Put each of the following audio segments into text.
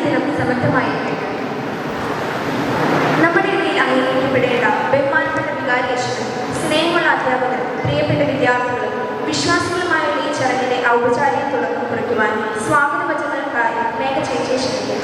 അനുദിനം സമർത്ഥമായിരിക്കട്ടെ. നമ്മുടെ ഇടയിൽ അംഗീകരിക്കപ്പെടേണ്ട ബഹുമാനപ്പെട്ട വികാരിയച്ഛനും സ്നേഹമുള്ള അധ്യാപകർ, പ്രിയപ്പെട്ട വിദ്യാർത്ഥികളും വിശ്വാസികളുമായുള്ള ഈ ചടങ്ങിന്റെ ഔപചാരിക തുടക്കം കുറിക്കുവാൻ സ്വാഗത വചനങ്ങൾക്കായി മേഘ ചേച്ചിയെ ക്ഷണിക്കുന്നു.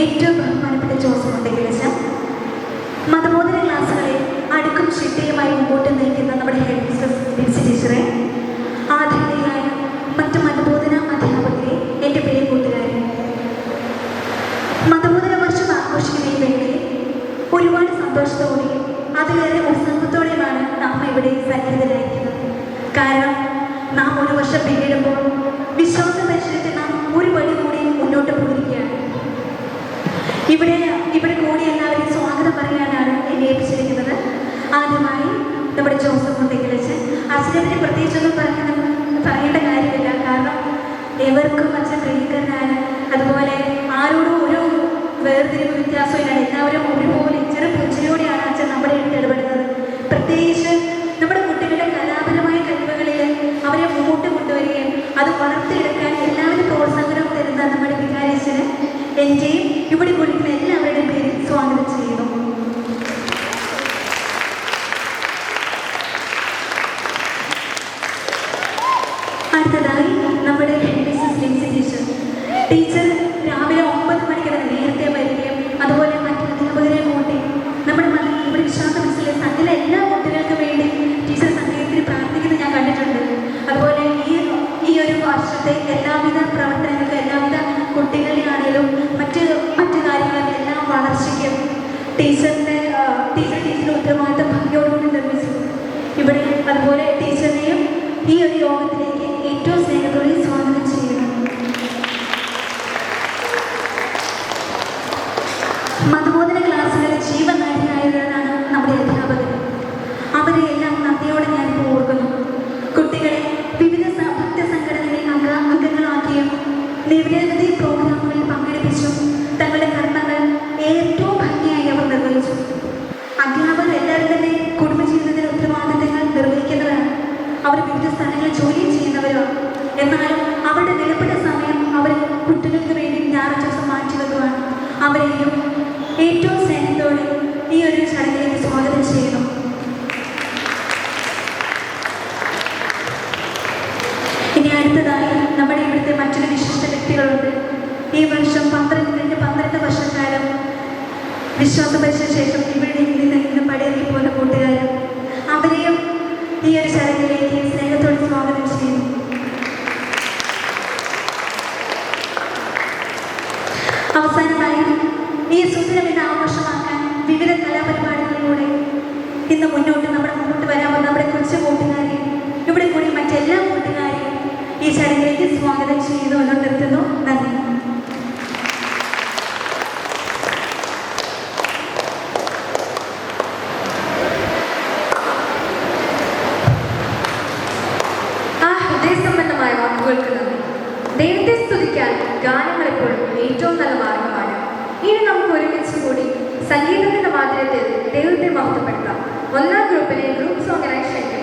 ഏറ്റവും ബഹുമാനപ്പെട്ട ജോസഫ് മുണ്ടയ്ക്കലച്ഛൻ, മതബോധന ക്ലാസ്സുകളിൽ അടുക്കും ചിട്ടയുമായി മുമ്പോട്ട് നയിക്കുന്ന നമ്മുടെ ഹെഡ് മിസ്റ്റേഴ്സ് ലിൻസി ടീച്ചറെ, ആധുനികയായ മറ്റ് മതബോധന അധ്യാപകരെ, എൻ്റെ പ്രിയ കൂട്ടുകാരെ, മതബോധന വർഷം ആഘോഷിക്കുന്ന ഈ വേളയിൽ ഒരുപാട് സന്തോഷത്തോടെയും അതിലേറെ ഉത്സാഹത്തോടെയുമാണ് നാം ഇവിടെ സന്നിഹിതരായിരിക്കുന്നത്. കാരണം നാം ഒരു വർഷം പിന്നിടുമ്പോൾ വിശ്വാസ പരിശീലനത്തിൽ നാം ഒരു പടി കൂടി മുന്നോട്ട് പോയിരിക്കുകയാണ്. ഇവിടെ കൂടി എല്ലാവരെയും സ്വാഗതം പറയാനാണ് എന്നെ ഏൽപ്പിച്ചിരിക്കുന്നത്. ആദ്യമായി നമ്മുടെ ജോസഫ് മുണ്ടയ്ക്കലച്ഛൻ. അച്ഛനെ പറ്റി പ്രത്യേകിച്ചൊന്നും പറയേണ്ട കാര്യമില്ല. കാരണം എവർക്കും അച്ഛൻ പ്രിയങ്കരനാണ്. അതുപോലെ ആരോടും ഒരു വേർതിരിവ് വ്യത്യാസമില്ലാണ്. എല്ലാവരും ഒരുപോലെ ചെറു പുഞ്ചിരിയോടെയാണ് അച്ഛൻ നമ്മുടെ അടുത്ത് ഇടപെടുന്നത്. പ്രത്യേകിച്ച് നമ്മുടെ കുട്ടികളുടെ കലാപരമായ കഴിവുകളിൽ അവരെ മുമ്പോട്ട് കൊണ്ടുവരികയും അത് വളർത്തിയെടുക്കാൻ എല്ലാവരും പ്രോത്സാഹനം തരുന്ന നമ്മുടെ വികാരിയച്ഛന് എൻ്റെയും ഇവിടെ കുളിക്കുന്ന എല്ലാവരുടെയും പേരിൽ സ്വാഗതം ചെയ്യുന്നു. അടുത്തതായി നമ്മുടെ മിസ്സസ് ലിൻസി ടീച്ചർ രാവിലെ 9 മണിക്ക് നേരത്തെ വരികയും അതുപോലെ മറ്റു അധ്യാപകരെ കൂട്ടി നമ്മുടെ വിശ്വാസ മനസ്സിലെ സകല എല്ലാ കുട്ടികൾക്കും വേണ്ടി ടീച്ചർ സംഗീതത്തിന് പ്രാർത്ഥിക്കുന്നത് ഞാൻ കണ്ടിട്ടുണ്ട്. അതുപോലെ ഈ ഒരു വർഷത്തെ എല്ലാവിധ പ്രവർത്തനങ്ങൾക്ക്, എല്ലാവിധ കുട്ടികളുടെ ആണെങ്കിലും മറ്റ് കാര്യങ്ങളും എല്ലാം വളർച്ചയ്ക്കും ടീച്ചറിൻ്റെ ഉത്തരവാദിത്തം ഭംഗിയോടുകൂടി നിർമ്മിച്ചു. ഇവിടെ അതുപോലെ ടീച്ചറിനെയും ഈ ഒരു യോഗത്തിലേക്ക് ഏറ്റവും സ്നേഹത്തോടെ സ്വാഗതം ചെയ്യുന്നു. മതബോധന ക്ലാസ്സുകളിൽ ജീവനാടിയായവരാണ് നമ്മുടെ അധ്യാപകർ. അവരെ എല്ലാം നന്ദിയോടെ ഞാനിപ്പോൾ ഓർക്കുന്നു. കുട്ടികളെ വിവിധ ഭക്ത സംഘടനകളിൽ അംഗങ്ങളാക്കിയും നിരവധി പ്രോഗ്രാമുകളിൽ പങ്കെടുപ്പിച്ചും തങ്ങളുടെ കർമ്മങ്ങൾ ഏറ്റവും ഭംഗിയായി അവർ നിർവഹിച്ചു. അധ്യാപകർ എല്ലാവരും തന്നെ കുടുംബജീവിതത്തിലെ ഉത്തരവാദിത്തങ്ങൾ നിർവഹിക്കുന്നവരാണ്. അവർ വിവിധ സ്ഥലങ്ങളിൽ ജോലി ചെയ്യുന്നവരാണ്. എന്നാലും അവരുടെ വിലപ്പെട്ട സമയം അവർ കുട്ടികൾക്ക് വേണ്ടി ഞായറാഴ്ച ദിവസം മാറ്റിവെക്കുവാണ്. അവരെയും ഏറ്റവും സ്നേഹത്തോടെ ഈ ഒരു ചടങ്ങിലേക്ക് സ്വാഗതം ചെയ്യുന്നു. ഇനി അടുത്തതായി നമ്മുടെ ഇവിടുത്തെ മറ്റൊരു വിശിഷ്ട വ്യക്തികളുണ്ട്. ഈ വർഷം 12 വർഷക്കാലം വിശ്വാസ പരിശീലന ശേഷം ഇവിടെ നിന്ന് പടിയിറങ്ങി പോകുന്ന കൂട്ടുകാർ, അവരെയും ഈ ഒരു ചടങ്ങിലേക്ക് സ്നേഹത്തോടെ സ്വാഗതം ചെയ്യുന്നു. അവസാനമായി ഈ സുദിനം ആഘോഷമാക്കാൻ വിവിധ കലാപരിപാടികളിലൂടെ ഇന്ന് മുന്നോട്ട് വരാമെന്ന് നമ്മുടെ കൊച്ചു കൂട്ടുകാരെയും ഇവിടെ കൂടി മറ്റെല്ലാ കൂട്ടുകാരെയും ഈ ചടങ്ങിലേക്ക് സ്വാഗതം ചെയ്യുന്നു എന്ന് നിർത്തുന്നു. നന്ദി. ഹൃദയസംബന്ധമായ വാക്കുകൾക്ക് നന്ദി. ദൈവത്തെ സ്തുതിക്കാൻ ഗാനങ്ങൾ എപ്പോഴും ഏറ്റവും നല്ല മാർഗമാണ്. ഇനി നമുക്ക് ഒരുമിച്ച് കൂടി സംഗീതത്തിന്റെ മാധുര്യത്തിൽ ദൈവത്തെ മഹത്വപ്പെടുത്താം. ഒന്നാം ഗ്രൂപ്പിലെ ഗ്രൂപ്പ് സോങ്ങിനായി ക്ഷണിക്കുന്നു.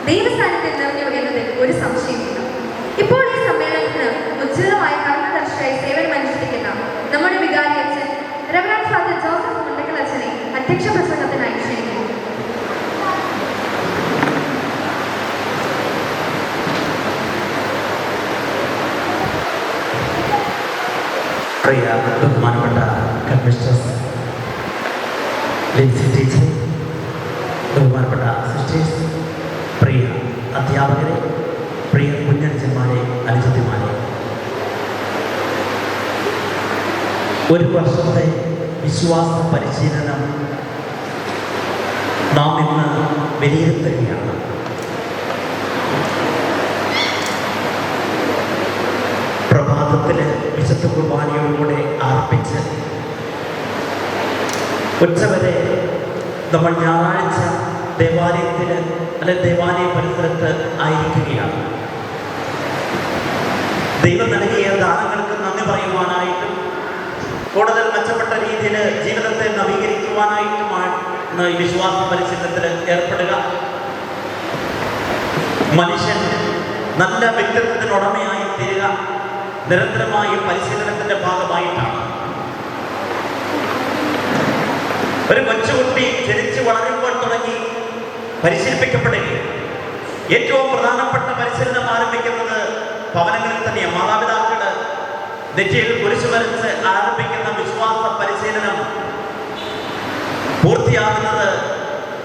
ദൈവസ്ഥാനത്ത് നിറഞ്ഞു എന്നതിൽ ഒരു സംശയമില്ല. ഇപ്പോൾ ഈ സമ്മേളനത്തിന് ഉജ്ജ്വലമായ കർമ്മദർശിയായി സേവനമനുഷ്ഠിക്കുന്ന നമ്മുടെ വികാരി അച്ഛൻ റെവറൻഡ് ഫാദർ ജോസഫ് മുണ്ടക്കൽ അച്ഛനെ അധ്യക്ഷ പ്രസംഗത്തിനായി ക്ഷണിക്കുന്നു. പ്രിയ ബഹുമാനപ്പെട്ട കൺമിസ്ട്രസ് ലിൻസി ടീച്ചർ, ബഹുമാനപ്പെട്ട സിസ്റ്റേഴ്സ്, പ്രിയ അധ്യാപകരെ, പ്രിയ കുഞ്ഞച്ചന്മാരെ, അനുജത്തിമാരെ, ഒരു വർഷത്തെ വിശ്വാസ പരിശീലനം നാം ഇന്ന് വിലയിരുത്തുകയാണ്. പ്രഭാതത്തിൽ വിശുദ്ധ കുർബാനയോടുകൂടെ ആർപ്പിച്ച് ഉച്ചവരെ നമ്മൾ ഞായറാഴ്ച ദേവാലയത്തിൽ അല്ലെങ്കിൽ ദേവാലയ പരിസരത്ത് ആയിരിക്കുകയാണ്. ദൈവം നൽകിയ ദാനങ്ങൾക്ക് നന്ദി പറയുവാനായിട്ടും കൂടുതൽ മെച്ചപ്പെട്ട രീതിയിൽ ജീവിതത്തെ നവീകരിക്കുവാനായിട്ടുമാണ് ഈ വിശ്വാസ പരിശീലനത്തിൽ ഏർപ്പെടുക. മനുഷ്യൻ നല്ല വ്യക്തിത്വത്തിനുടമയായി തീരുക നിരന്തരമായ പരിശീലനത്തിന്റെ ഭാഗമായിട്ടാണ്. ഒരു കൊച്ചുകുട്ടി ജനിച്ചു വളരുമ്പോൾ തുടങ്ങി പരിശീലിപ്പിക്കപ്പെടുകയും ഏറ്റവും പ്രധാനപ്പെട്ട പരിശീലനം ആരംഭിക്കുന്നത് ഭവനങ്ങളിൽ തന്നെയാണ്. മാതാപിതാക്കള് നെറ്റിയിൽ കുരിശു വരച്ച് ആരംഭിക്കുന്ന വിശ്വാസ പരിശീലനം പൂർത്തിയാകുന്നത്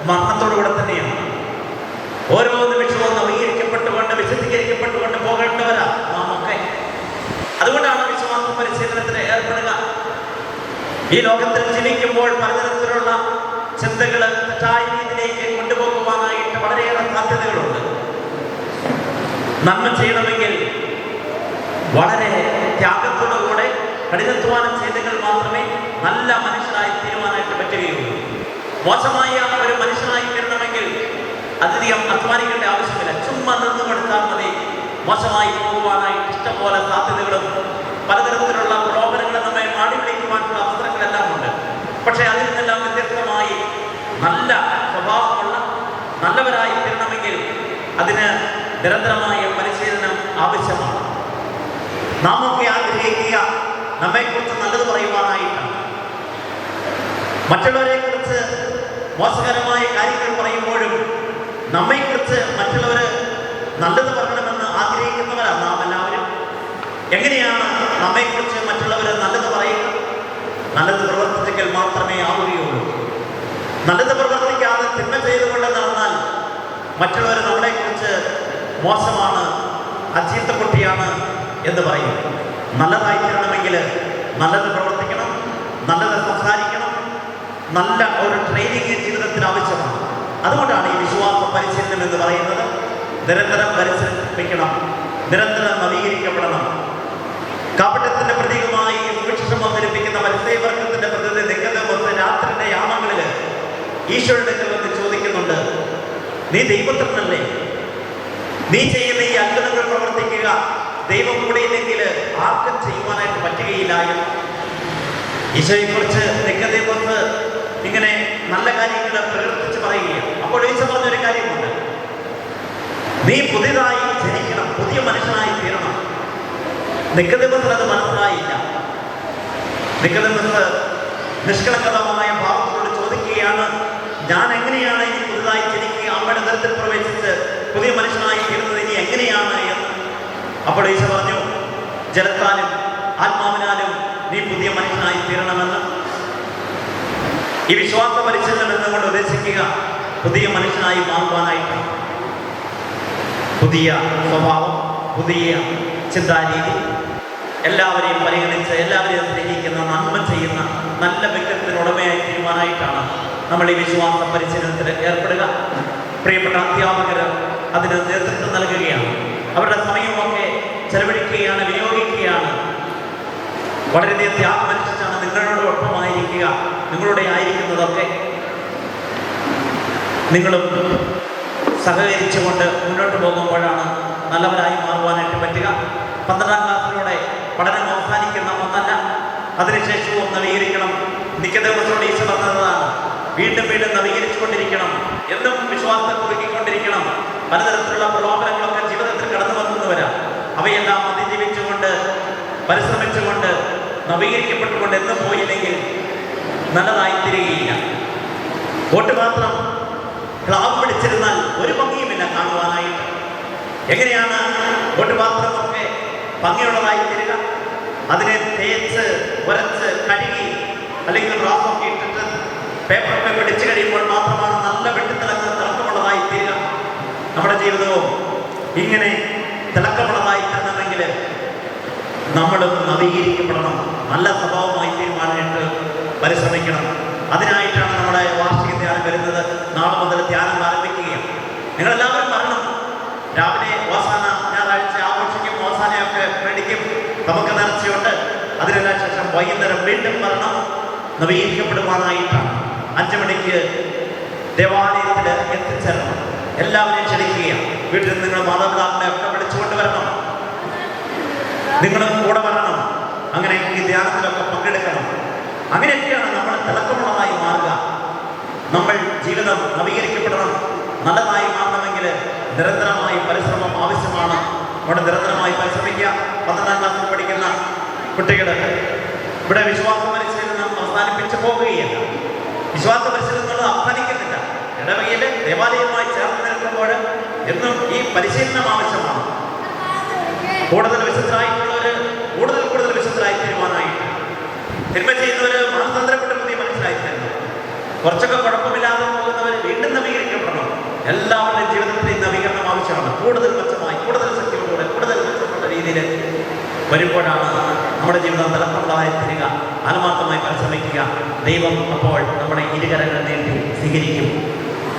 മരണത്തോടുകൂടെ തന്നെയാണ്. ഓരോ നിമിഷവും നവീകരിക്കപ്പെട്ടുകൊണ്ട് വിശദീകരിക്കപ്പെട്ടുകൊണ്ട് പോകേണ്ടവരാ നാം ഒക്കെ. അതുകൊണ്ടാണ് വിശ്വാസ പരിശീലനത്തിന് ഏർപ്പെടുക. ഈ ലോകത്തിൽ ജീവിക്കുമ്പോൾ പലതരത്തിലുള്ള ചിന്തകൾ തെറ്റായ രീതിയിലേക്ക് കൊണ്ടുപോകുവാനായിട്ട് വളരെയേറെ സാധ്യതകളുണ്ട്. നന്മ ചെയ്യണമെങ്കിൽ വളരെ ത്യാഗത്തോടുകൂടെ കഠിനാധ്വാനം ചെയ്തെങ്കിൽ മാത്രമേ നല്ല മനുഷ്യനായി തീരുവാനായിട്ട് പറ്റുകയുള്ളൂ. മോശമായ ഒരു മനുഷ്യനായി തീരണമെങ്കിൽ അധികം അധ്വാനിക്കേണ്ട ആവശ്യമില്ല. ചുമ്മാ നിന്ന് കൊടുത്താൽ മതി. മോശമായി പോകുവാനായിട്ട് ഇഷ്ടംപോലെ സാധ്യതകളും പലതരത്തിലുള്ള പ്രലോഭനങ്ങളും നമ്മെ മാടി വിളിക്കുവാനുള്ള അവസരങ്ങളെല്ലാം ഉണ്ട്. പക്ഷേ അതിൽ നിന്നെല്ലാം വ്യത്യസ്തമായി നല്ല സ്വഭാവമുള്ള നല്ലവരായി തീരണമെങ്കിൽ അതിന് നിരന്തരമായ പരിശീലനം ആവശ്യമാണ്. നാം ഒക്കെ ആഗ്രഹിക്കുക നമ്മെക്കുറിച്ച് നല്ലത് പറയുവാനായിട്ടാണ്. മറ്റുള്ളവരെ കുറിച്ച് മോശകരമായ കാര്യങ്ങൾ പറയുമ്പോഴും നമ്മെക്കുറിച്ച് മറ്റുള്ളവർ നല്ലത് പറയണമെന്ന് ആഗ്രഹിക്കുന്നവരാണ് നാം എല്ലാവരും. എങ്ങനെയാണ് നമ്മെക്കുറിച്ച് മറ്റുള്ളവർ നല്ലത് പറയുക? നല്ലത് പ്രവർത്തിച്ചെങ്കിൽ മാത്രമേ ആവുകയുള്ളൂ. നല്ലത് പ്രവർത്തിക്കാതെ തിന്മ ചെയ്തുകൊണ്ട് നടന്നാൽ മറ്റുള്ളവർ നമ്മളെക്കുറിച്ച് മോശമാണ്, അചീത്തക്കുട്ടിയാണ് എന്ന് പറയും. നല്ലതായി തീരണമെങ്കിൽ നല്ലത് പ്രവർത്തിക്കണം, നല്ലത് സംസാരിക്കണം, നല്ല ഒരു ട്രെയിനിങ് ജീവിതത്തിൽ ആവശ്യമാണ്. അതുകൊണ്ടാണ് ഈ വിശ്വാസ പരിശീലനം എന്ന് പറയുന്നത്. നിരന്തരം പരിശീലിപ്പിക്കണം, നിരന്തരം നവീകരിക്കപ്പെടണം. കാപട്യത്തിന്റെ പ്രതീകമായി സുവിശേഷം അവതരിപ്പിക്കുന്ന പരിസേവർഗത്തിന്റെ പ്രതിനിധി നിക്കോദേമോസ് രാത്രിയുടെ യാമങ്ങളിൽ ഈശോയുടെ വന്ന് ചോദിക്കുന്നുണ്ട്, നീ ദൈവപുത്രനല്ലേ? നീ ചെയ്യുന്ന ഈ അത്ഭുതങ്ങൾ പ്രവർത്തിക്കുക ദൈവം കൂടെയില്ലെങ്കിൽ ആർക്കും ചെയ്യുവാനായിട്ട് പറ്റുകയില്ല എന്ന്. ഈശോയെ കുറിച്ച് നിക്കോദേമോസ് ഇങ്ങനെ നല്ല കാര്യങ്ങൾ പ്രവർത്തിച്ച് പറയുകയാണ്. അപ്പോൾ ഈശോ പറഞ്ഞൊരു കാര്യമുണ്ട്, നീ പുതിയതായി ജനിക്കണം, പുതിയ മനുഷ്യനായി തീരണം. നിക്കോദേമോസിന് അത് മനസ്സിലായില്ല. നിക്കോദേമോസ് നിഷ്കളങ്കതമായ ഭാവത്തോട് ചോദിക്കുകയാണ്, ഞാൻ എങ്ങനെയാണ് ഇനി പുതുതായി ജനിക്കുക, അമ്മയുടെ നിരത്തിൽ പ്രവേശിച്ച് പുതിയ മനുഷ്യനായി തീരുന്നത് ഇനി എങ്ങനെയാണ് എന്ന്. അപ്പോൾ ഈശോ പറഞ്ഞു, ജലത്താലും ആത്മാവിനാലും നീ പുതിയ മനുഷ്യനായി തീരണമെന്ന്. ഈ വിശ്വാസ പരിശീലനം എന്നുകൊണ്ട് ഉദ്ദേശിക്കുക പുതിയ മനുഷ്യനായി മാറുവാനായിട്ട്. പുതിയ സ്വഭാവം, പുതിയ ചിന്താരീതി, എല്ലാവരെയും പരിഗണിച്ച് എല്ലാവരെയും സ്നേഹിക്കുന്ന, നന്മ ചെയ്യുന്ന നല്ല വ്യക്തിത്വത്തിനുടമയായി തീരുവാനായിട്ടാണ് നമ്മൾ ഈ വിശ്വാസ പരിശീലനത്തിൽ ഏർപ്പെടുക. പ്രിയപ്പെട്ട അധ്യാപകർ അതിന് നേതൃത്വം നൽകുകയാണ്. അവരുടെ സമയമൊക്കെ ചെലവഴിക്കുകയാണ്, വിനിയോഗിക്കുകയാണ്. വളരെയധികം ത്യാഗമനുഷ്ഠിച്ചാണ് നിങ്ങളോടൊപ്പമായിരിക്കുക. നിങ്ങളുടെ ആയിരിക്കുന്നതൊക്കെ നിങ്ങളും സഹകരിച്ചുകൊണ്ട് മുന്നോട്ട് പോകുമ്പോഴാണ് നല്ലവരായി മാറുവാനായിട്ട് പറ്റുക. 12ാം ക്ലാസ്സിലൂടെ പഠനം അവസാനിക്കുന്ന ഒന്നല്ല, അതിനുശേഷവും നവീകരിക്കണം. നിക്കോദേമോസിനോട് ഈശോ പറഞ്ഞതാണ്, വീണ്ടും വീണ്ടും നവീകരിച്ചുകൊണ്ടിരിക്കണം, എന്നും വിശ്വാസത്തെ പുതുക്കിക്കൊണ്ടിരിക്കണം. പലതരത്തിലുള്ള പ്രലോഭനങ്ങളൊക്കെ ജീവിതത്തിൽ കടന്നു വന്നവരാണ്. അവയെല്ലാം അതിജീവിച്ചുകൊണ്ട് പരിശ്രമിച്ചുകൊണ്ട് നവീകരിക്കപ്പെട്ടുകൊണ്ട് എന്നും പോയില്ലെങ്കിൽ നല്ലതായി തീരുകയില്ല. വോട്ട് മാത്രം ക്ലാവ് പിടിച്ചിരുന്നാൽ ഒരു ഭംഗിയുമില്ല കാണുവാനായിട്ട്. എങ്ങനെയാണ് വോട്ട് പാത്രമൊക്കെ ഭംഗിയുള്ളതായി തീരുക? അതിനെ തേച്ച് ഉരച്ച് കഴുകി അല്ലെങ്കിൽ റാസൊക്കെ ഇട്ടിട്ട് പേപ്പറൊക്കെ പിടിച്ചു കഴിയുമ്പോൾ മാത്രമാണ് നല്ല തിളക്കമുള്ളതായി തീരുക. നമ്മുടെ ജീവിതവും ഇങ്ങനെ തിളക്കമുള്ളതായി തീരണമെങ്കിൽ നമ്മളും നവീകരിക്കപ്പെടണം, നല്ല സ്വഭാവമായി തീരുമാനമായിട്ട് പരിശ്രമിക്കണം. അതിനായിട്ടാണ് നമ്മുടെ വാർഷിക ധ്യാനം വരുന്നത്. നാളെ മുതൽ ധ്യാനം ആരംഭിക്കുകയാണ്. നിങ്ങളെല്ലാവരും വരണം. രാവിലെ ഓസാന ഞായറാഴ്ച ആഘോഷിക്കും, ഓസാനയൊക്കെ മേടിക്കും, നമുക്ക് നേർച്ചയുണ്ട്. അതിനെല്ലാം ശേഷം വൈകുന്നേരം വീണ്ടും വരണം, നവീകരിക്കപ്പെടുവാനായിട്ടാണ്. 5 മണിക്ക് ദേവാലയത്തിൽ എത്തിച്ചേരണം. എല്ലാവരെയും ക്ഷണിക്കുകയാണ്. വീട്ടിൽ നിങ്ങൾ മാതാപിതാക്കളെ ഒക്കെ വിളിച്ചുകൊണ്ട് വരണം, നിങ്ങളും കൂടെ വരണം. അങ്ങനെ ഈ ധ്യാനത്തിലൊക്കെ പങ്കെടുക്കണം. അങ്ങനെയൊക്കെയാണ് നമ്മൾ തിളക്കമുള്ളതായി മാറുക. നമ്മൾ ജീവിതം നവീകരിക്കപ്പെടണം. നല്ലതായി മാറണമെങ്കിൽ നിരന്തരമായി പരിശ്രമം ആവശ്യമാണ്. അവിടെ നിരന്തരമായി പരിശ്രമിക്കുക. 12ാം ക്ലാസ്സിൽ പഠിക്കുന്ന കുട്ടികൾ ഇവിടെ വിശ്വാസ പരിശീലനം അവസാനിപ്പിച്ച് പോകുകയല്ല. വിശ്വാസ പരിശീലനം അവസാനിക്കുന്നില്ല. ഇടവകയിൽ ദേവാലയവുമായി ചേർന്ന് നിൽക്കുമ്പോൾ എന്നും ഈ പരിശീലനം ആവശ്യമാണ്. കൂടുതൽ വിശുദ്ധരായിട്ടുള്ളവർ കൂടുതൽ വിശുദ്ധരായി തീരുവാനായിട്ട്, തിന്മ ചെയ്യുന്നവർ മാനസാന്തരപ്പെട്ട് പുതിയ മനസ്സിലായി തരുന്നു. കുറച്ചൊക്കെ കുഴപ്പമില്ലാതെ പോകുന്നവർ വീണ്ടും നവീകരിക്കപ്പെടണം. എല്ലാവരുടെയും ജീവിതത്തിൽ നവീകരണം ആവശ്യമാണ്. കൂടുതൽ മെച്ചമായി, കൂടുതൽ ശക്തിയോടുകൂടെ, കൂടുതൽ മെച്ചപ്പെട്ട രീതിയിൽ വരുമ്പോഴാണ് നമ്മുടെ ജീവിതം തിളക്കമുള്ളതായി തീരുക. ആത്മാർത്ഥമായി പരിശ്രമിക്കുക. ദൈവം അപ്പോൾ നമ്മുടെ ഇരുകരങ്ങൾ നീട്ടി സ്വീകരിക്കും.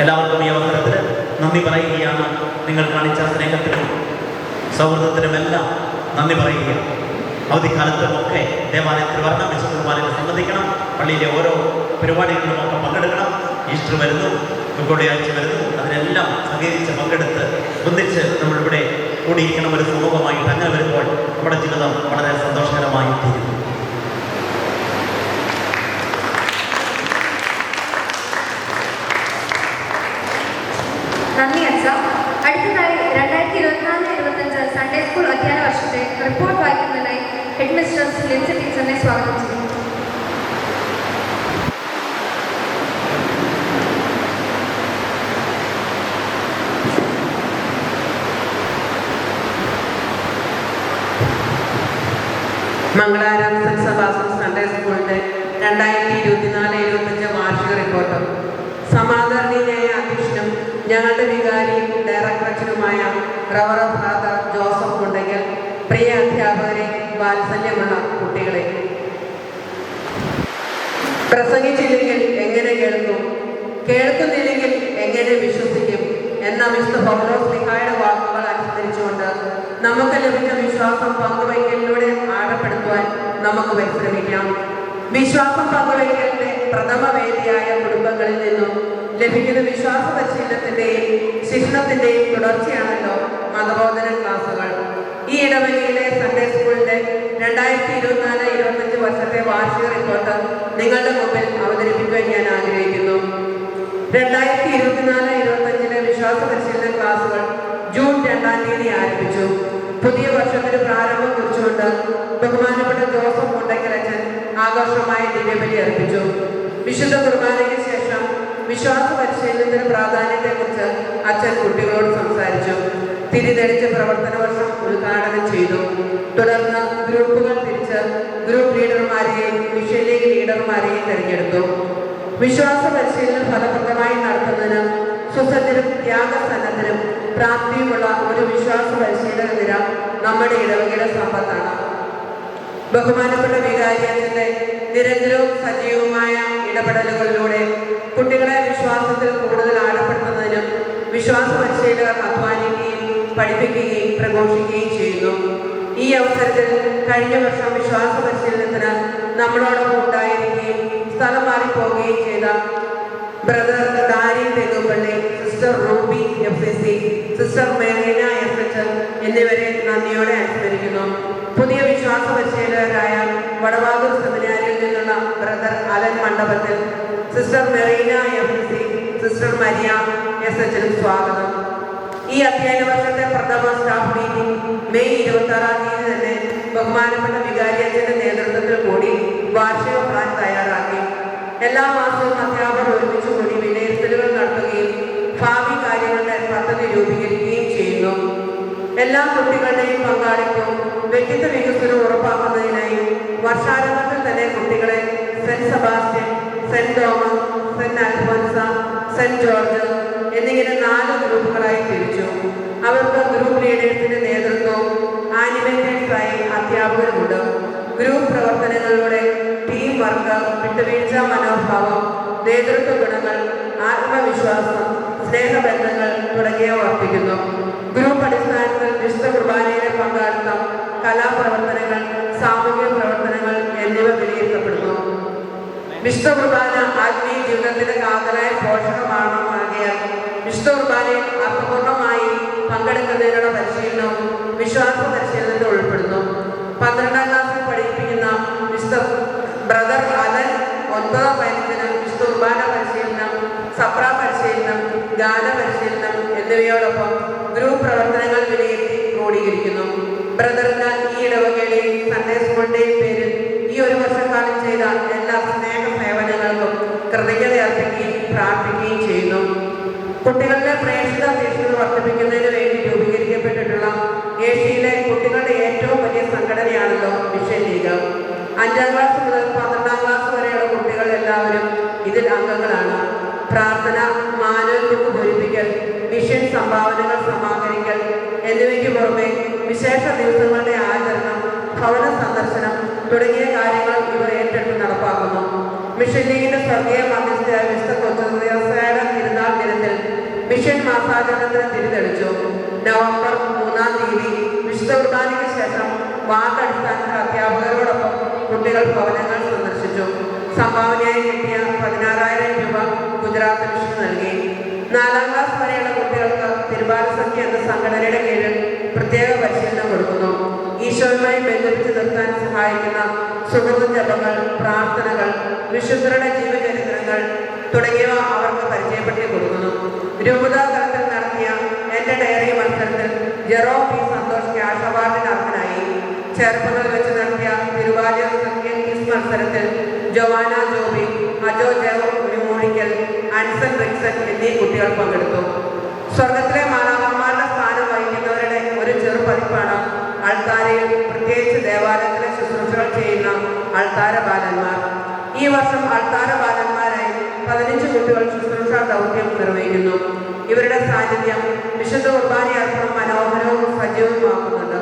എല്ലാവർക്കും ഈ അവസരത്തിൽ നന്ദി പറയുകയാണ്. നിങ്ങൾ കാണിച്ച സ്നേഹത്തിനും സൗഹൃദത്തിനുമെല്ലാം നന്ദി പറയുകയാണ്. അവധിക്കാലത്തുമൊക്കെ ദേവാലയത്തിൽ വരണം, വിശുദ്ധ കുർബാനയിൽ സംബന്ധിക്കണം, പള്ളിയിലെ ഓരോ പരിപാടികളിലുമൊക്കെ പങ്കെടുക്കണം. ഈസ്റ്റർ വരുന്നു, വെള്ളിയാഴ്ച വരുന്നു, അതിനെല്ലാം സഹകരിച്ച് പങ്കെടുത്ത് ഒന്നിച്ച് നമ്മളിവിടെ കൂടിയിരിക്കണം ഒരു സമൂഹമായിട്ട്. അങ്ങനെ വരുമ്പോൾ നമ്മുടെ ജീവിതം വളരെ സന്തോഷകരമായി തീരുന്നു. നന്ദി അച്ഛ. അടുത്തതായി 2023 ടീച്ചറിനെ സ്വാഗതം ചെയ്യുന്നു. മംഗളാരം സെന്റ് സെബാസ്റ്റ്യൻ സൺഡേ സ്കൂളിന്റെ 2024-25 വാർഷിക റിപ്പോർട്ട്. സമാദരണീയനായ അധ്യക്ഷനും ഞങ്ങളുടെ വികാരിയും ഡയറക്ടർ അച്ഛനുമായ റവറന്റ് ഫാദർ ജോസഫ് മുണ്ടയ്ക്കൽ, പ്രിയ അധ്യാപകരെ, വാത്സല്യമുള്ള കുട്ടികളെ, പ്രസംഗിച്ചില്ലെങ്കിൽ എങ്ങനെ കേൾക്കും, കേൾക്കുന്നില്ലെങ്കിൽ എങ്ങനെ വിശ്വസിക്കും എന്ന വിശുദ്ധ പൗലോസ് ശ്ലീഹായുടെ വാക്കുകൾ അനുസരിച്ചുകൊണ്ട് നമുക്ക് ലഭിച്ച വിശ്വാസം പങ്കുവയ്ക്കലിലൂടെ ആഴപ്പെടുത്തുവാൻ നമുക്ക് പരിശ്രമിക്കാം. വിശ്വാസം പങ്കുവയ്ക്കലിന്റെ പ്രഥമ വേദിയായ കുടുംബങ്ങളിൽ നിന്നും ലഭിക്കുന്ന വിശ്വാസ പരിശീലനത്തിന്റെയും ശിക്ഷണത്തിന്റെയും തുടർച്ചയാണല്ലോ മതബോധന ക്ലാസുകൾ. ഈ ഇടവകയിലെ സൺഡേ സ്കൂളിന്റെ 2024-25 വർഷത്തെ വാർഷിക റിപ്പോർട്ട് നിങ്ങളുടെ മുമ്പിൽ അവതരിപ്പിക്കുവാൻ ഞാൻ ആഗ്രഹിക്കുന്നു. 2024-25 വിശ്വാസ പരിശീലന ക്ലാസുകൾ ജൂൺ 2-ാം തീയതി ആരംഭിച്ചു. പുതിയ വർഷത്തിന് പ്രാരംഭം കുറിച്ചുകൊണ്ട് ബഹുമാനപ്പെട്ട ജോസഫ് മുണ്ടയ്ക്കൽ അച്ഛൻ ആഘോഷമായ ദിവ്യബലി അർപ്പിച്ചു. വിശുദ്ധ കുർബാനയ്ക്ക് ശേഷം വിശ്വാസ പരിശീലനത്തിന് പ്രാധാന്യത്തെക്കുറിച്ച് അച്ഛൻ കുട്ടികളോട് സംസാരിച്ചു. തിരിതെളിച്ച പ്രവർത്തന വർഷം ഉദ്ഘാടനം ചെയ്തു. തുടർന്ന് ഗ്രൂപ്പുകൾ തിരിച്ച് ഗ്രൂപ്പ് ലീഡർമാരെയും മിഷൻ ലീഗ് ലീഡർമാരെയും തിരഞ്ഞെടുത്തു. വിശ്വാസ പരിശീലനം ഫലപ്രദമായി നടത്തുന്നതിന് സുസജ്ജനും ത്യാഗസന്നദ്ധനും പ്രാപ്തിയുമുള്ള ഒരു വിശ്വാസ പരിശീലന നിര നമ്മുടെ ഇടവകയുടെ സമ്പത്താണ്. ബഹുമാനപ്പെട്ട വികാരിയച്ഛന്റെ നിരന്തരവും സജീവമായ ഇടപെടലുകളിലൂടെ കുട്ടികളെ വിശ്വാസത്തിൽ കൂടുതൽ ആഴപ്പെടുത്തുന്നതിനും വിശ്വാസ പരിശീലകർ അധ്വാനിക്കുകയും പഠിപ്പിക്കുകയും പ്രഘോഷിക്കുകയും ചെയ്യുന്നു. ഈ അവസരത്തിൽ കഴിഞ്ഞ വർഷം വിശ്വാസ പരിശീലനത്തിന് നമ്മളോടൊപ്പം ഉണ്ടായിരിക്കുകയും സ്ഥലം മാറിപ്പോവുകയും ചെയ്ത brother Dari Thengupally, sister Ruby FCC, sister Marina FH എന്നിവരെ നന്ദിയോടെ അനുസ്മരിക്കുന്നു. പുതിയ വിശ്വാസ പരിശീലകരായ വടവാതൂർ സെമിനാരിയിൽ നിന്നുള്ള brother Alan Mandapathil, sister Merina FCC, sister Maria SH സ്വാഗതം. ഈ അധ്യയന വർഷത്തെ പ്രഥമ സ്റ്റാഫ് മീറ്റിംഗ് മെയ് 26-ാം തീയതി തന്നെ ബഹുമാനപ്പെട്ട വികാരിയച്ഛന്റെ നേതൃത്വത്തിൽ കൂടി വാർഷിക പ്ലാൻ തയ്യാറാക്കി. എല്ലാ മാസവും അധ്യാപകർ ഒരുമിച്ച് കൂടി വിലയിരുത്തലുകൾ നടത്തുകയും ഭാവി കാര്യങ്ങളുടെ പദ്ധതി രൂപീകരിക്കുകയും ചെയ്യുന്നു. എല്ലാ കുട്ടികളുടെയും പങ്കാളിത്തവും വ്യക്തിത്വ വികസനവും ഉറപ്പാക്കുന്നതിനായി വർഷാരംഭത്തിൽ തന്നെ കുട്ടികളെ saint Sebastian, saint Thomas, saint Alphonsa, saint George എന്നിങ്ങനെ 4 ഗ്രൂപ്പുകളായി തിരിച്ചു. അവർക്ക് ഗ്രൂപ്പ് ലീഡേഴ്സിന്റെ നേതൃത്വവും ആനിമേറ്റേഴ്സായി അധ്യാപകരുമുണ്ട്. ഗ്രൂപ്പ് പ്രവർത്തനങ്ങളിലൂടെ ടീം വർക്ക്, വിട്ടുവീഴ്ച മനോഭാവം, നേതൃത്വ ഗുണങ്ങൾ, ആത്മവിശ്വാസം, സ്നേഹബന്ധങ്ങൾ തുടങ്ങിയവ വർദ്ധിക്കുന്നു. ഗ്രൂപ്പ് അടിസ്ഥാനത്തിൽ വിശുദ്ധ കുർബാനയിലെ പങ്കാളിത്തം, കലാപ്രവർത്തനങ്ങൾ, സാമൂഹിക പ്രവർത്തനങ്ങൾ എന്നിവ വിലയിരുത്തപ്പെടുന്നു. വിശുദ്ധ കുർബാന ആത്മീയ ജീവിതത്തിന്റെ കാതലായ പോഷകമാണെന്നാകിയാൽ വിശുദ്ധ കുർബാനയിൽ അർത്ഥപൂർണമായി പങ്കെടുക്കുന്നതിനുള്ള പരിശീലനവും വിശ്വാസ പരിശീലനത്തിൽ ഉൾപ്പെടുന്നു. 12-ാം ക്ലാസ്സിൽ പഠിപ്പിക്കുന്ന വിശുദ്ധ ബ്രദർ അലൻ 9-15 വിശുദ്ധ കുർബാന പരിശീലനം, സപ്ര പരിശീലനം, ഗാന പരിശീലനം എന്നിവയോടൊപ്പം ഗ്രൂപ്പ് പ്രവർത്തനങ്ങൾ വിലയിരുത്തി ക്രോഡീകരിക്കുന്നു. ബ്രദറിന് ഈ ഇടവകയുടെയും സൺഡേ സ്കൂളിന്റെയും പേരിൽ ഈ ഒരു വർഷക്കാലം ചെയ്ത എല്ലാ സ്നേഹ സേവനങ്ങൾക്കും കൃതജ്ഞത അർപ്പിക്കുകയും പ്രാർത്ഥിക്കുകയും ചെയ്യുന്നു. കുട്ടികളുടെ പ്രേക്ഷിത തീക്ഷ്ണത വർദ്ധിപ്പിക്കുന്നതിന് വേണ്ടി രൂപീകരിക്കപ്പെട്ടിട്ടുള്ള ഏഷ്യയിലെ കുട്ടികളുടെ ഏറ്റവും വലിയ സംഘടനയാണല്ലോ മിഷൻ ലീഗ്. 5-ാം ക്ലാസ് മുതൽ 12-ാം ക്ലാസ് വരെയുള്ള കുട്ടികൾ എല്ലാവരും ഇതിൽ അംഗങ്ങളാണ്. പ്രാർത്ഥന, മാനുവൽ ബുക്ക് പൂരിപ്പിക്കൽ, മിഷൻ സംഭാവനകൾ സമാഹരിക്കൽ എന്നിവയ്ക്ക് പുറമെ വിശേഷ ദിവസങ്ങളുടെ ആചരണം, ഭവന സന്ദർശനം തുടങ്ങിയ കാര്യങ്ങൾ ഇവർ ഏറ്റെടുത്ത് നടപ്പാക്കുന്നു. മിഷൻ ലീഗിന്റെ സ്വർഗീയ മധ്യസ്ഥയായ വിശുദ്ധ കൊച്ചുത്രേസ്യയുടെ തിരുനാൾ ദിനത്തിൽ മിഷൻ മാസാചരണത്തിന് തിരിതെളിച്ചു. നവംബർ 3-ാം തീയതി വിശുദ്ധ കുർബാനയ്ക്ക് ശേഷം വാർഡടിസ്ഥാനത്തിൽ അധ്യാപകരോടൊപ്പം കുട്ടികൾ ഭവനങ്ങൾ സന്ദർശിച്ചു. സംഭാവനയായി കിട്ടിയ 16,000 രൂപ ഗുജറാത്ത് മിഷൻ നൽകി. 4-ാം ക്ലാസ് വരെയുള്ള കുട്ടികൾക്ക് തിരുബാലസഖ്യ എന്ന സംഘടനയുടെ കീഴിൽ പ്രത്യേക പരിശീലനം കൊടുക്കുന്നു. ഈശോയുമായി ബന്ധിപ്പിച്ച് നിർത്താൻ സഹായിക്കുന്ന സുഹൃത്ത് ജപങ്ങൾ, പ്രാർത്ഥനകൾ, വിശുദ്ധരുടെ ജീവചരിത്രങ്ങൾ തുടങ്ങിയവ അവർക്ക് പരിചയപ്പെടുത്തി കൊടുക്കുന്നു. രൂപതാ തലത്തിൽ നടത്തിയ എൻ്റെ ഡയറി മത്സരത്തിൽ ജെറോ പി സന്തോഷ് ക്യാഷ് അവാർഡിന് അർഹനായി. ചെറുപ്പത്തിൽ വെച്ച് നടത്തിയ Thiruvathira Sankhya Joanna Joby, Ajo Jev Urumuzhikkal, Anson Rixon എന്നീ കുട്ടികൾ പങ്കെടുത്തു. സ്വർഗത്തിലെ മാലാഖമാരുടെ സ്ഥാനം വഹിക്കുന്നവരുടെ ഒരു ചെറുപതിപ്പാണ് അൾത്താരയിൽ, പ്രത്യേകിച്ച് ദേവാലയത്തിലെ ശുശ്രൂഷകൾ ചെയ്യുന്ന അൾത്താര ബാലന്മാർ. ഈ വർഷം അൾത്താര ബാലന്മാരായി 15 കുട്ടികൾ ശുശ്രൂഷ ദൗത്യം നിർവഹിക്കുന്നു. ഇവരുടെ സാന്നിധ്യം വിശുദ്ധ കുർബാന അർപ്പണം മനോഹരവും സജീവമാക്കുന്നുണ്ട്.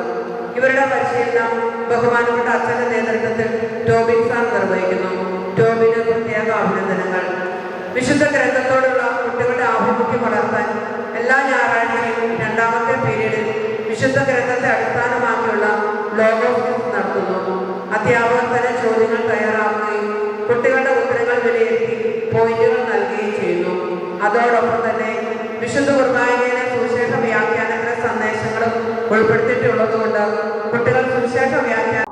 ഇവരുടെ പരിശീലനം ബഹുമാനപ്പെട്ട അച്ഛന്റെ നേതൃത്വത്തിൽ ടോബിൻ സാർ നിർവഹിക്കുന്നു. ടോബിന് പ്രത്യേക അഭിനന്ദനങ്ങൾ. വിശുദ്ധ ഗ്രന്ഥത്തോടുള്ള കുട്ടികളുടെ ആഭിമുഖ്യം വളർത്താൻ എല്ലാ ഞായറാഴ്ചയും 2ാമത്തെ പീരീഡിൽ വിശുദ്ധ ഗ്രന്ഥത്തെ അടിസ്ഥാനമാക്കിയുള്ള ലോഗോസ് നടത്തുന്നു. അധ്യാപകർ തന്നെ ചോദ്യങ്ങൾ തയ്യാറാക്കുകയും കുട്ടികളുടെ ഉത്തരങ്ങൾ വിലയിരുത്തി പോയിന്റുകൾ നൽകുകയും ചെയ്യുന്നു. അതോടൊപ്പം തന്നെ വിശുദ്ധ കുർബാനയിലെ സുവിശേഷ വ്യാഖ്യാനത്തിലെ സന്ദേശങ്ങളും ഉൾപ്പെടുത്തിയിട്ടുള്ളതുകൊണ്ട് കുട്ടികൾ സുവിശേഷ വ്യാഖ്യാനം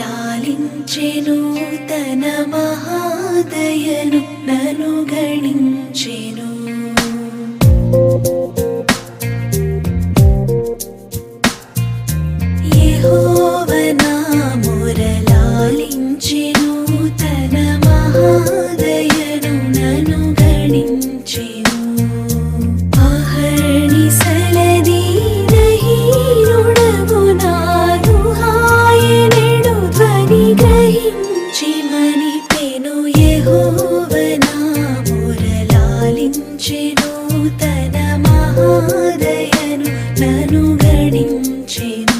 మురళాలించెను తన మహాదయను నను గణించెను. యెహోవా నా మురళాలించెను తన మహాదయను నను గణించెను. అహర్నిశలది గ్రహించి మనిపెను. యెహోవా నా మురళాలించెను తన మహాదయను నను గణించెను.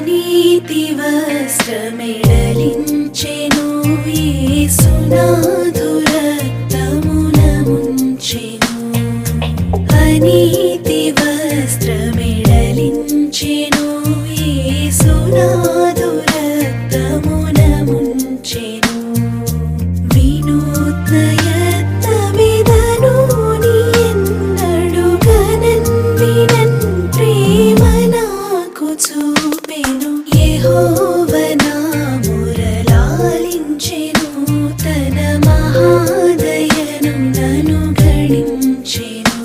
నీతి వస్త్రమెడలించెను. యేసునాథు రక్తమున ముంచెను. అనీతి వస్త్రమెడలించెను. యేసునాథు రక్తమున ముంచెను. వినూత్న యత్నమిదను నీ ఎన్నడుగనన్ వినన్ ప్రేమ నాకు చూపెను. యెహోవా నా మురళాలించెను తన మహాదయను నను గణించెను.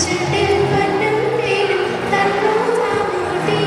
ചുണ്ടിൽ പൊന്നും തേനും തന്നു മാമൂട്ടി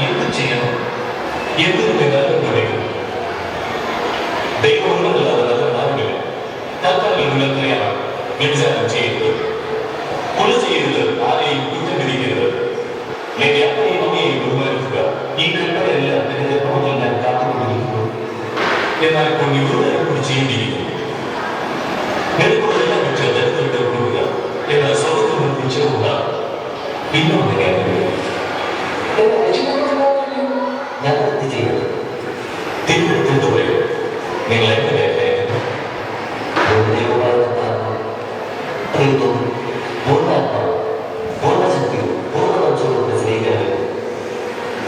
എന്ത് ചെയ്യണം? എന്തൊരു വികാരം പറയും? ദൈവമുള്ളതല്ലാതെ നല്ല മാർഗമില്ല. തൽക്കാലം നിങ്ങൾക്കറിയാം, വ്യഭിചാരം ചെയ്യരുത്, കൊല ചെയ്യരുത്, ആരെയും കുറ്റം വിധിക്കരുത്, നിന്റെ അപ്പനെയും അമ്മയെയും ബഹുമാനിക്കുക. ഈ കൽപ്പനയെല്ലാം നിന്റെ പ്രവർത്തനം ഞാൻ കാത്തുകൊണ്ടിരിക്കുന്നു. എന്നാൽ ഇപ്പോൾ യുവതരം കൂടി ചെയ്യേണ്ടിയിരിക്കുന്നു. നിനക്കുള്ളതെല്ലാം വെച്ച് ദരിദ്രരുടെ കൊടുക്കുക. എന്നാൽ സ്വർഗത്തിൽ നിശ്ചയമുള്ള പിന്നോട്ട് ഞാൻ വൃത്തി ചെയ്യുന്നത് തിരുവനന്തപുരത്ത് പറയും. നിങ്ങൾ എങ്ങനെയല്ലേ പൂർണ്ണാത്മാവ്, പൂർണ്ണശക്തിയും പൂർണ്ണവംശവും സ്നേഹിക്കുന്നത്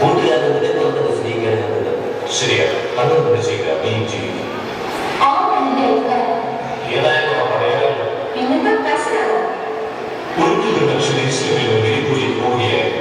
കൂട്ടുകാരൻ നിലനിൽക്കുന്ന സ്നേഹിക്കുന്നത് ശരിയാണ്. അങ്ങനെ തന്നെ ചെയ്യുക. നീയും ചെയ്യും. ഏതായാലും പറയാമല്ലോ, ഒരിക്കലും മനുഷ്യൻ ഈശ്വരനിൽ വെളിക്കൂടി പോവുകയായിരുന്നു.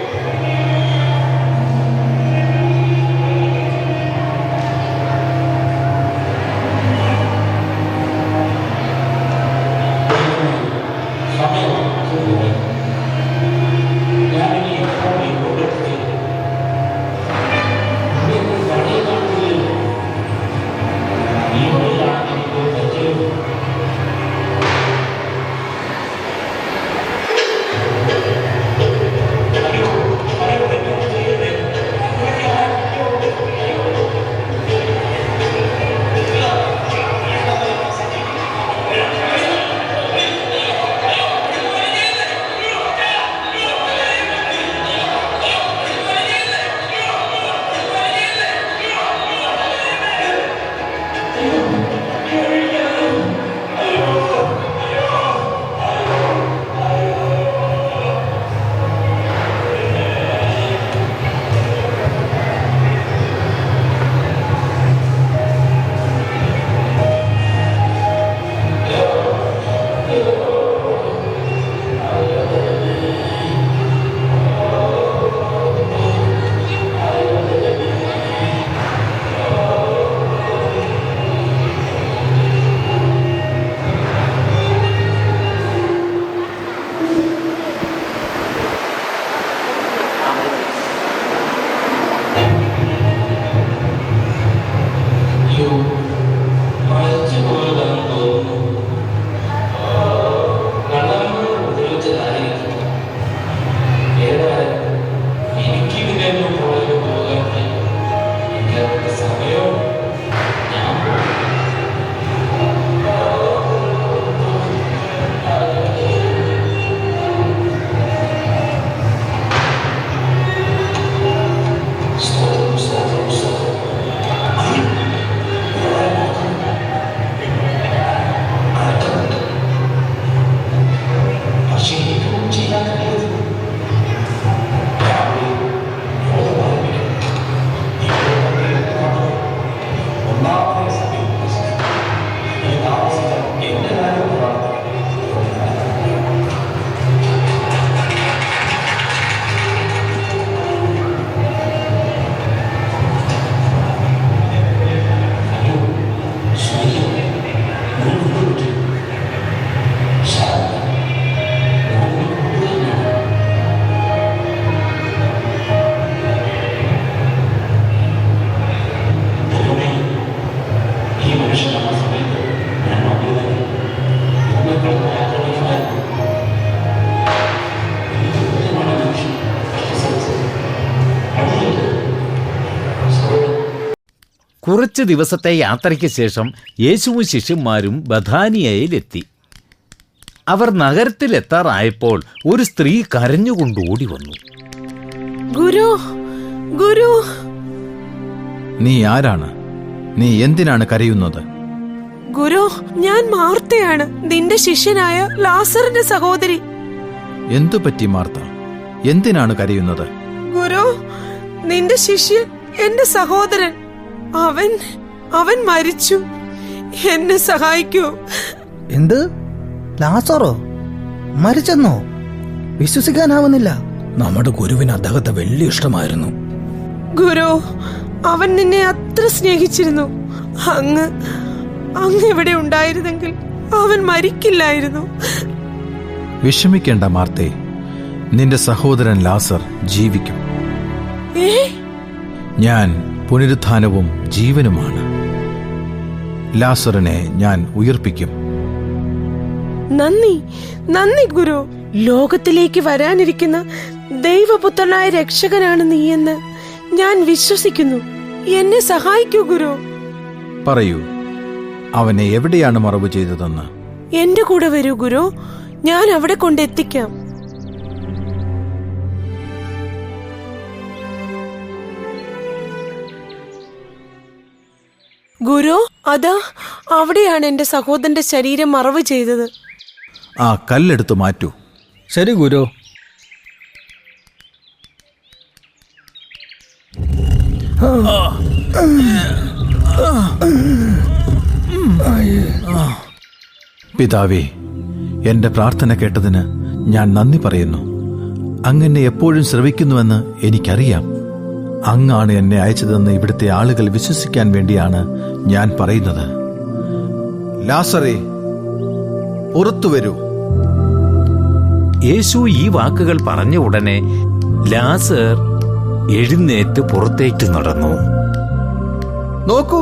കുറച്ച് ദിവസത്തെ യാത്രയ്ക്ക് ശേഷം യേശുവും ശിഷ്യന്മാരും ബഥാനിയയിലെത്തി. അവർ നഗരത്തിലെത്താറായപ്പോൾ ഒരു സ്ത്രീ കരഞ്ഞുകൊണ്ട് ഓടി വന്നു. ഗുരു, ഗുരു. നീ ആരാണ്? നീ എന്തിനാണ് കരയുന്നത്? ഗുരു, ഞാൻ മാർത്തയാണ്, നിന്റെ ശിഷ്യനായ ലാസറിന്റെ സഹോദരി. എന്തു പറ്റി മാർത്ത? എന്തിനാണ് കരയുന്നത്? ഗുരു, നിന്റെ ശിഷ്യൻ, എന്റെ സഹോദരൻ, അവൻ മരിച്ചു. എന്നെ സഹായിക്കൂ. എന്ത്? ലാസറോ മരിച്ചെന്നോ? വിശ്വസിക്കാനാവുന്നില്ല. നമ്മുടെ ഗുരുവിന് അദ്ദേഹത്തെ വലിയ ഇഷ്ടമായിരുന്നു. ഗുരു, അവൻ നിന്നെ അത്ര സ്നേഹിച്ചിരുന്നു. അങ്ങ് ഇവിടെ ഉണ്ടായിരുന്നെങ്കിൽ അവൻ മരിക്കില്ലായിരുന്നു. വിഷമിക്കേണ്ട മാർത്തേ, നിന്റെ സഹോദരൻ ലാസർ ജീവിക്കും. ഞാൻ പുനരുത്ഥാനവും ജീവനുമാണ്. ലാസറിനെ ഞാൻ ഉയർപ്പിക്കും. നന്ദി, നന്ദി ഗുരു. ലോകത്തിലേക്ക് വരാനിരിക്കുന്ന ദൈവപുത്രനായ രക്ഷകനാണ് നീയെന്ന് ഞാൻ വിശ്വസിക്കുന്നു. എന്നെ സഹായിക്കൂ ഗുരു. പറയൂ, അവനെ എവിടെയാണ് മറവ് ചെയ്തതെന്ന്. എന്റെ കൂടെ വരൂ ഗുരു, ഞാൻ അവിടെ കൊണ്ടെത്തിക്കാം. ഗുരു, അതാ അവിടെയാണ് എന്റെ സഹോദരന്റെ ശരീരം മറവ് ചെയ്തത്. ആ കല്ലെടുത്ത് മാറ്റൂ. ശരി ഗുരു. പിതാവേ, എന്റെ പ്രാർത്ഥന കേട്ടതിന് ഞാൻ നന്ദി പറയുന്നു. അങ്ങ് എപ്പോഴും ശ്രവിക്കുന്നുവെന്ന് എനിക്കറിയാം. അങ്ങാണ് എന്നെ അയച്ചതെന്ന് ഇവിടുത്തെ ആളുകൾ വിശ്വസിക്കാൻ വേണ്ടിയാണ് ഞാൻ പറയുന്നത്. ലാസറേ, പുറത്തു വരൂ. യേശു ഈ വാക്കുകൾ പറഞ്ഞ ഉടനെ ലാസർ എഴുന്നേറ്റ് പുറത്തേക്ക് നടന്നു. നോക്കൂ,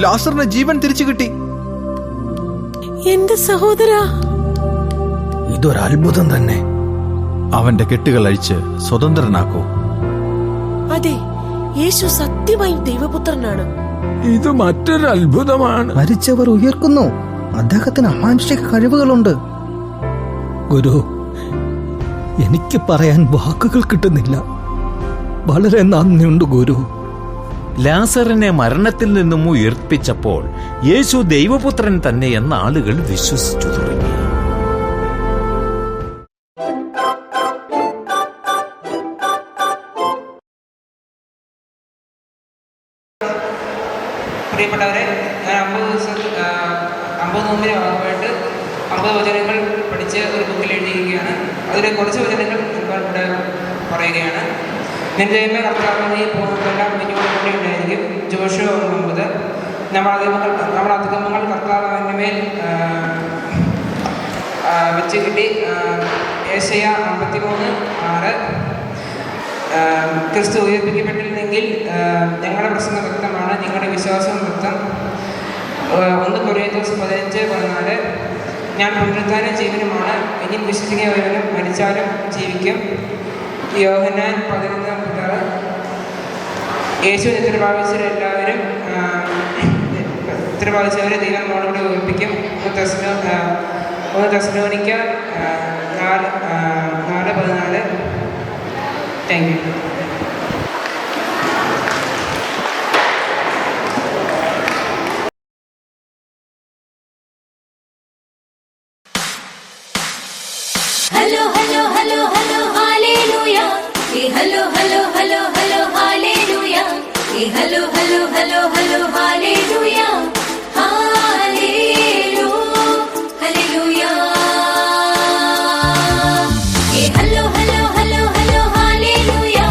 ലാസറിന് ജീവൻ തിരിച്ചു കിട്ടി. എന്റെ സഹോദരാ, ഇതൊരത്ഭുതം തന്നെ. അവന്റെ കെട്ടുകൾ അഴിച്ച് സ്വതന്ത്രനാക്കൂ. അതെ, യേശു സത്യമായി ദൈവപുത്രനാണ്. ഇത് മറ്റൊരു അത്ഭുതമാണ്. മരിച്ചവർ ഉയർക്കുന്നു. അദ്ദേഹത്തിന് അമാനുഷിക കഴിവുകളുണ്ട്. ഗുരു, എനിക്ക് പറയാൻ വാക്കുകൾ കിട്ടുന്നില്ല. വളരെ നന്ദിയുണ്ട് ഗുരു. ലാസറിനെ മരണത്തിൽ നിന്നും ഉയർപ്പിച്ചപ്പോൾ യേശു ദൈവപുത്രൻ തന്നെ എന്ന ആളുകൾ വിശ്വസിച്ചു തുടങ്ങി. പ്രിയപ്പെട്ടവരെ, ഞാൻ 50 നോമ്പിന് ഭാഗമായിട്ട് 50 വചനങ്ങൾ പഠിച്ച് ഒരു ബുക്കിൽ എഴുതിയിരിക്കുകയാണ്. അതിൽ കുറച്ച് വചനങ്ങൾ ഇവിടെ പറയുകയാണ്. നിന്റെ ദൈവമേ കർത്താവിനെ പോകുന്നതെല്ലാം കൂടി ഉണ്ടായിരിക്കും. ജോഷുവ 9. നമ്മുടെ അതിക്രമങ്ങൾ കർത്താവിൻ്റെ മേൽ വെച്ച് കിട്ടി. യേശയ്യ 53:6. ക്രിസ്തു ഉയർപ്പിക്കപ്പെട്ടിരുന്നെങ്കിൽ ഞങ്ങളുടെ പ്രശ്നം വ്യക്തമാണ്, നിങ്ങളുടെ വിശ്വാസം വ്യക്തം. 1 കൊരിന്ത്യർ 15:14. ഞാൻ പുനരുത്ഥാനം ജീവനുമാണ്, ഇനി വിശ്വസിക്കുന്നവരും മരിച്ചാലും ജീവിക്കും. യോഹന്നാൻ 11:6. യേശു നിദ്രഭാവിച്ചവരെല്ലാവരും നിദ്രഭാവിച്ചവരെ ദൈവം നമ്മളോട് ഉയർപ്പിക്കും. 1 തെസ്സലോനിക്ക 4:14. Thank you. Hello, hello, hello, hello, hallelujah. Hey, hello, hello, hello, hello, hallelujah. Hey, hello, hello, hello, hello, hallelujah. Hallelujah. Hey, hello, hello, hello, hello, hallelujah.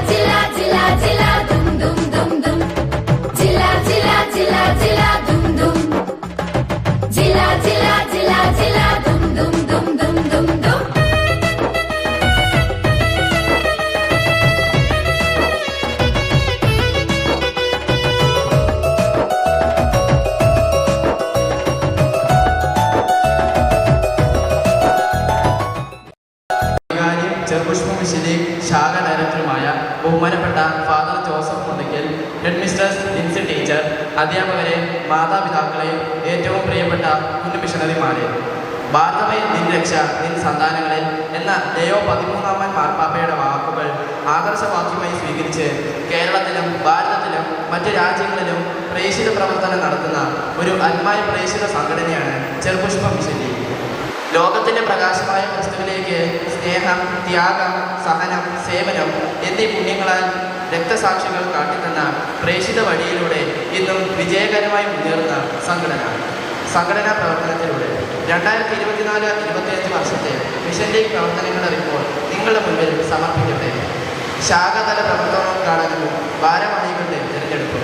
ജില്ല ജില്ല ജില്ല ജില്ല ദും ദും ദും ദും ജില്ല ജില്ല ജില്ല ജില്ല ദും ദും ജില്ല ജില്ല ജില്ല ജില്ല ദും ദും ദും ദും ദും ദും ചെറുപുഷ്പ മിഷന്റെ ശാഖ ഡയറക്ടറുമായ ബഹുമാനപ്പെട്ട father Joseph Mundackal, head mistress Lincy teacher, അധ്യാപകരെ, മാതാപിതാക്കളെ, ഏറ്റവും പ്രിയപ്പെട്ട കുഞ്ഞു മിഷണറിമാരെ, ഭാരതമേ നിൻ രക്ഷ നിൻ സന്താനങ്ങളിൽ എന്ന ലയോ 13 മാർപ്പാപ്പയുടെ വാക്കുകൾ ആദർശവാക്യമായി സ്വീകരിച്ച് കേരളത്തിലും ഭാരതത്തിലും മറ്റു രാജ്യങ്ങളിലും പ്രേക്ഷിത പ്രവർത്തനം നടത്തുന്ന ഒരു അന്മായ പ്രേക്ഷിത സംഘടനയാണ് ചെറുപുഷ്പ മിഷന്റെ. ലോകത്തിൻ്റെ പ്രകാശമായ ക്രിസ്തുവിലേക്ക് സ്നേഹം, ത്യാഗം, സഹനം, സേവനം എന്നീ പുണ്യങ്ങളാൽ രക്തസാക്ഷികൾ കാട്ടിത്തന്ന പ്രേക്ഷിത വഴിയിലൂടെ ഇന്നും വിജയകരമായി മുന്നേറുന്ന സംഘടനാ പ്രവർത്തനത്തിലൂടെ 2024-25 വർഷത്തെ മിഷന്റെ പ്രവർത്തനങ്ങളുടെ റിപ്പോർട്ട് നിങ്ങളുടെ മുൻപിൽ സമർപ്പിക്കട്ടെ. ശാഖാതല പ്രവർത്തനോദ്ഘാടനവും ഭാരവാഹികളുടെ തിരഞ്ഞെടുപ്പും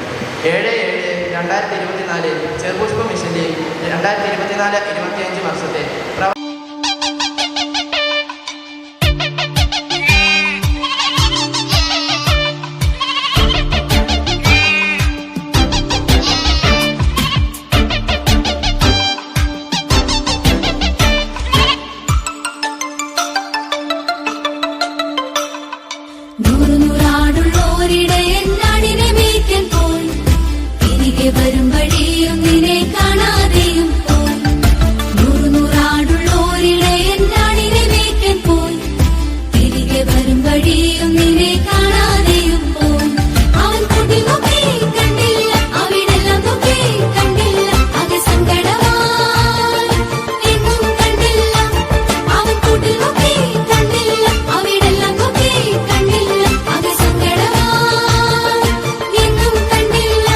7/7/2024 ചെറുപുഷ്പ മിഷന്റെ 2024-25 വർഷത്തെ നൂറാടുള്ളോരിടയൻ നാടിനെ മേയ്ക്കാൻ പോയി തിരികെ വരും വഴിയും നിന്നെ കാണാതെയും പോയി. നൂറാടുള്ളോരിടയൻ നാടിനെ മേയ്ക്കാൻ പോയി തിരികെ വരും വഴിയും നിന്നെ കാണാതെയും പോയി. അവൻ കൂട്ടിൽ നോക്കി കണ്ടില്ല, അവിടെല്ലാം നോക്കി കണ്ടില്ല, അത് സങ്കടമായി എങ്ങും കണ്ടില്ല. അവൻ കൂട്ടിൽ നോക്കി കണ്ടില്ല, അവിടെല്ലാം നോക്കി കണ്ടില്ല, അത് സങ്കടമായി എങ്ങും കണ്ടില്ല.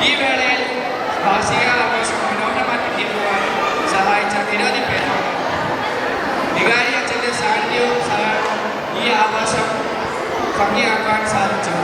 ഈ വേളയിൽ വാർഷിക ആഘോഷം മനോഹരമാക്കി തീർക്കുവാൻ സഹായിച്ച നിരവധി പേരാണ്. വികാരി അച്ഛൻ്റെ സാന്നിധ്യവും സഹായവും ഈ ആഘോഷം ഭംഗിയാക്കാൻ സാധിച്ചു.